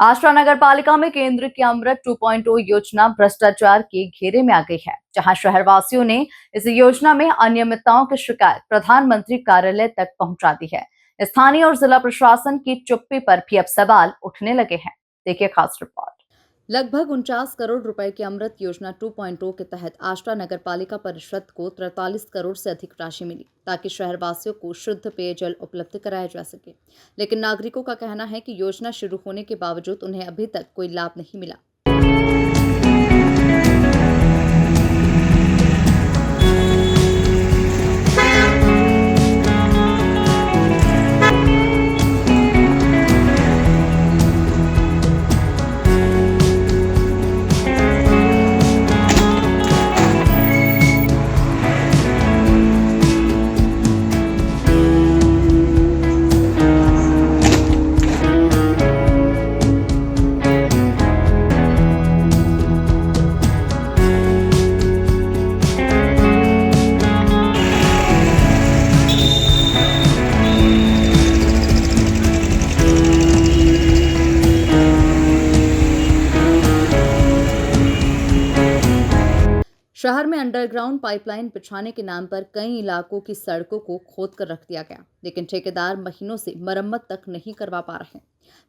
आष्टा नगर पालिका में केंद्र की अमृत 2.0 योजना भ्रष्टाचार के घेरे में आ गई है, जहां शहरवासियों ने इस योजना में अनियमितताओं की शिकायत प्रधानमंत्री कार्यालय तक पहुंचा दी है। स्थानीय और जिला प्रशासन की चुप्पी पर भी अब सवाल उठने लगे हैं। देखिए खास रिपोर्ट। लगभग 49 करोड़ रुपए की अमृत योजना 2.0 के तहत आष्टा नगर पालिका परिषद को 43 करोड़ से अधिक राशि मिली ताकि शहरवासियों को शुद्ध पेयजल उपलब्ध कराया जा सके। लेकिन नागरिकों का कहना है कि योजना शुरू होने के बावजूद उन्हें अभी तक कोई लाभ नहीं मिला। शहर में अंडरग्राउंड पाइपलाइन बिछाने के नाम पर कई इलाकों की सड़कों को खोद कर रख दिया गया, लेकिन ठेकेदार महीनों से मरम्मत तक नहीं करवा पा रहे हैं।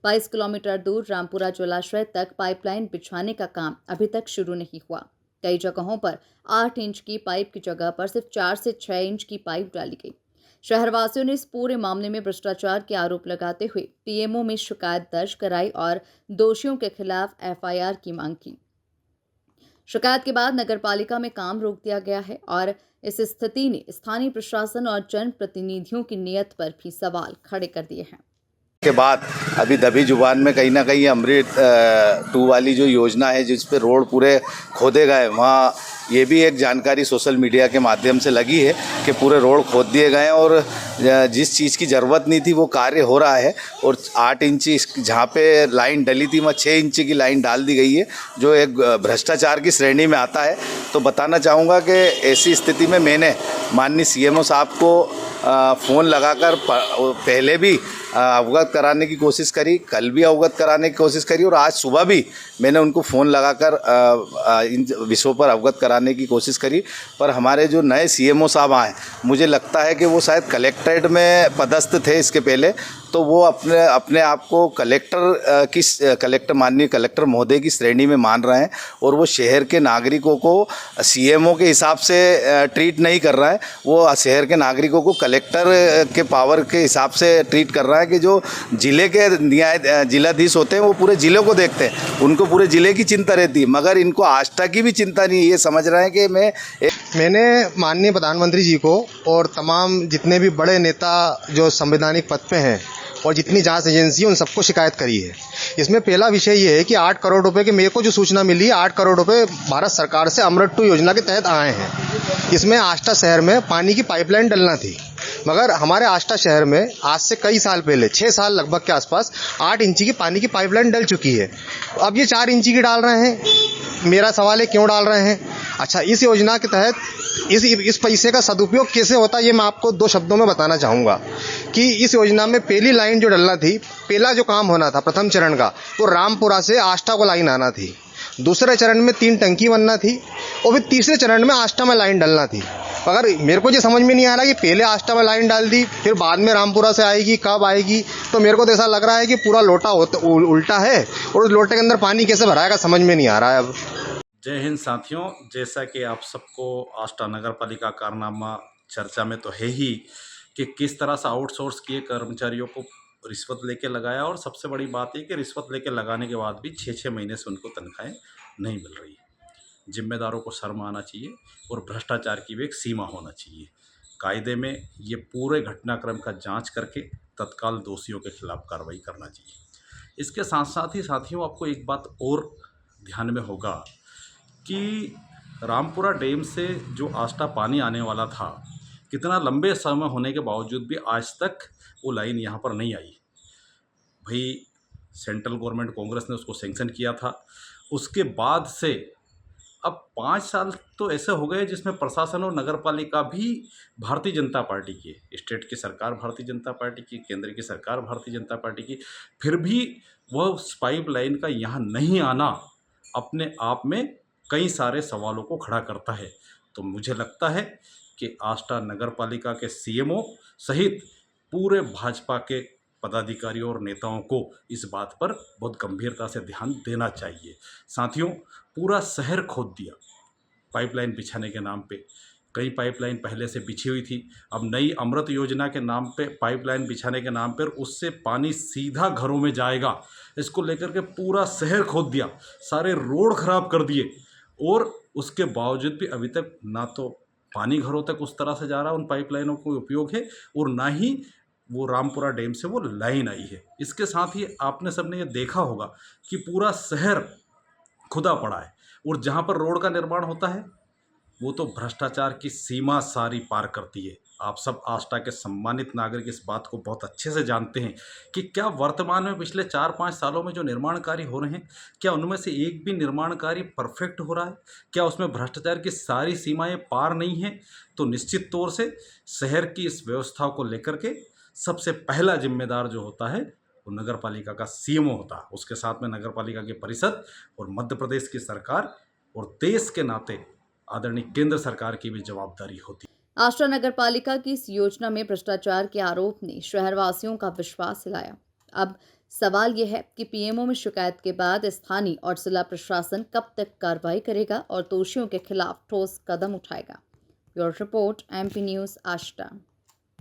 22 किलोमीटर दूर रामपुरा जलाशय तक पाइपलाइन बिछाने का काम अभी तक शुरू नहीं हुआ। कई जगहों पर 8 इंच की पाइप की जगह पर सिर्फ 4 से 6 इंच की पाइप डाली गई। शहरवासियों ने इस पूरे मामले में भ्रष्टाचार के आरोप लगाते हुए पीएमओ में शिकायत दर्ज कराई और दोषियों के खिलाफ एफआईआर की मांग की। शिकायत के बाद नगरपालिका में काम रोक दिया गया है और इस स्थिति ने स्थानीय प्रशासन और जनप्रतिनिधियों की नीयत पर भी सवाल खड़े कर दिए हैं। के बाद अभी दबी जुबान में कहीं ना कहीं अमृत 2 वाली जो योजना है जिस पे रोड पूरे खोदे गए, वहाँ ये भी एक जानकारी सोशल मीडिया के माध्यम से लगी है कि पूरे रोड खोद दिए गए हैं और जिस चीज़ की ज़रूरत नहीं थी वो कार्य हो रहा है। और 8 इंची जहाँ पे लाइन डली थी वहाँ 6 इंची की लाइन डाल दी गई है, जो एक भ्रष्टाचार की श्रेणी में आता है। तो बताना चाहूँगा कि ऐसी स्थिति में मैंने माननीय सीएमओ साहब को फ़ोन लगाकर पहले भी अवगत कराने की कोशिश करी, कल भी अवगत कराने की कोशिश करी और आज सुबह भी मैंने उनको फ़ोन लगाकर इन विषयों पर अवगत कराने की कोशिश करी। पर हमारे जो नए सीएमओ साहब आए, मुझे लगता है कि वो शायद कलेक्ट्रेट में पदस्थ थे इसके पहले, तो वो अपने आप को कलेक्टर माननीय कलेक्टर महोदय की श्रेणी में मान रहे हैं और वो शहर के नागरिकों को सीएमओ के हिसाब से ट्रीट नहीं कर रहा है। वो शहर के नागरिकों को कलेक्टर के पावर के हिसाब से ट्रीट कर रहा है कि जो जिले के जिलाधीश होते हैं वो पूरे ज़िले को देखते हैं, उनको पूरे ज़िले की चिंता रहती है, मगर इनको आष्टा की भी चिंता नहीं है। ये समझ रहे हैं कि मैंने माननीय प्रधानमंत्री जी को और तमाम जितने भी बड़े नेता जो संवैधानिक पद पे हैं और जितनी जांच एजेंसी है उन सबको शिकायत करी है। इसमें पहला विषय ये है कि 8 करोड़ रुपए के, मेरे को जो सूचना मिली है 8 करोड़ रुपए भारत सरकार से अमृत 2 योजना के तहत आए हैं। इसमें आष्टा शहर में पानी की पाइपलाइन डलना थी, मगर हमारे आष्टा शहर में आज से कई साल पहले 6 साल लगभग के आसपास 8 इंची की पानी की पाइपलाइन डल चुकी है। अब ये 4 इंची की डाल रहे हैं। मेरा सवाल है क्यों डाल रहे हैं? अच्छा, इस योजना के तहत इस पैसे का सदुपयोग कैसे होता है, ये मैं आपको 2 शब्दों में बताना चाहूँगा कि इस योजना में पहली लाइन जो डलना थी, पहला जो काम होना था प्रथम चरण का, वो रामपुरा से आष्टा को लाइन आना थी। दूसरे चरण में 3 टंकी बनना थी और फिर तीसरे चरण में आष्टा में लाइन डलना थी। अगर मेरे को ये समझ में नहीं आ रहा कि पहले आष्टा में लाइन डाल दी फिर बाद में रामपुरा से आएगी, कब आएगी? तो मेरे को तो ऐसा लग रहा है कि पूरा लोटा उल्टा है और उस लोटे के अंदर पानी कैसे भराएगा समझ में नहीं आ रहा है अब। जय हिंद साथियों, जैसा कि आप सबको आष्टा नगर पालिका कारनामा चर्चा में तो है ही कि किस तरह से आउटसोर्स किए कर्मचारियों को रिश्वत लेके लगाया, और सबसे बड़ी बात है कि रिश्वत लेके लगाने के बाद भी 6-6 महीने से उनको तनख्वाहें नहीं मिल रही है। जिम्मेदारों को शर्म आना चाहिए और भ्रष्टाचार की भी एक सीमा होना चाहिए। कायदे में ये पूरे घटनाक्रम का जांच करके तत्काल दोषियों के खिलाफ कार्रवाई करना चाहिए। इसके साथ साथ ही साथियों, आपको एक बात और ध्यान में होगा कि रामपुरा डैम से जो आष्टा पानी आने वाला था, कितना लंबे समय होने के बावजूद भी आज तक वो लाइन यहाँ पर नहीं आई। भाई सेंट्रल गवर्नमेंट कांग्रेस ने उसको सैंक्शन किया था, उसके बाद से अब 5 साल तो ऐसे हो गए जिसमें प्रशासन और नगर पालिका भी भारतीय जनता पार्टी की है। स्टेट की सरकार भारतीय जनता पार्टी की, केंद्र की सरकार भारतीय जनता पार्टी की, फिर भी वह उस पाइपलाइन का यहाँ नहीं आना अपने आप में कई सारे सवालों को खड़ा करता है। तो मुझे लगता है कि आष्टा नगर पालिका के सीएमओ सहित पूरे भाजपा के पदाधिकारियों और नेताओं को इस बात पर बहुत गंभीरता से ध्यान देना चाहिए। साथियों, पूरा शहर खोद दिया पाइपलाइन बिछाने के नाम पे। कई पाइपलाइन पहले से बिछी हुई थी, अब नई अमृत योजना के नाम पे पाइपलाइन बिछाने के नाम पर उससे पानी सीधा घरों में जाएगा, इसको लेकर के पूरा शहर खोद दिया, सारे रोड खराब कर दिए और उसके बावजूद भी अभी तक ना तो पानी घरों तक उस तरह से जा रहा उन पाइपलाइनों को उपयोग है और ना ही वो रामपुरा डैम से वो लाइन आई है। इसके साथ ही आपने सबने ये देखा होगा कि पूरा शहर खुदा पड़ा है और जहाँ पर रोड का निर्माण होता है वो तो भ्रष्टाचार की सीमा सारी पार करती है। आप सब आष्टा के सम्मानित नागरिक इस बात को बहुत अच्छे से जानते हैं कि क्या वर्तमान में पिछले 4-5 सालों में जो निर्माण कार्य हो रहे हैं, क्या उनमें से एक भी निर्माण कार्य परफेक्ट हो रहा है? क्या उसमें भ्रष्टाचार की सारी सीमाएं पार नहीं हैं? तो निश्चित तौर से शहर की इस व्यवस्था को लेकर के सबसे पहला जिम्मेदार जो होता है वो नगर पालिका का सीएमओ होता है। उसके साथ में नगर पालिका की परिषद और मध्य प्रदेश की सरकार और देश के नाते आदरणीय केंद्र सरकार की भी जवाबदारी होती है। आष्टा नगर पालिका की इस योजना में भ्रष्टाचार के आरोप ने शहरवासियों का विश्वास हिलाया। अब सवाल यह है कि पीएमओ में शिकायत के बाद स्थानीय और जिला प्रशासन कब तक कार्रवाई करेगा और दोषियों के खिलाफ ठोस कदम उठाएगा। Bureau report, MP news, Ashta.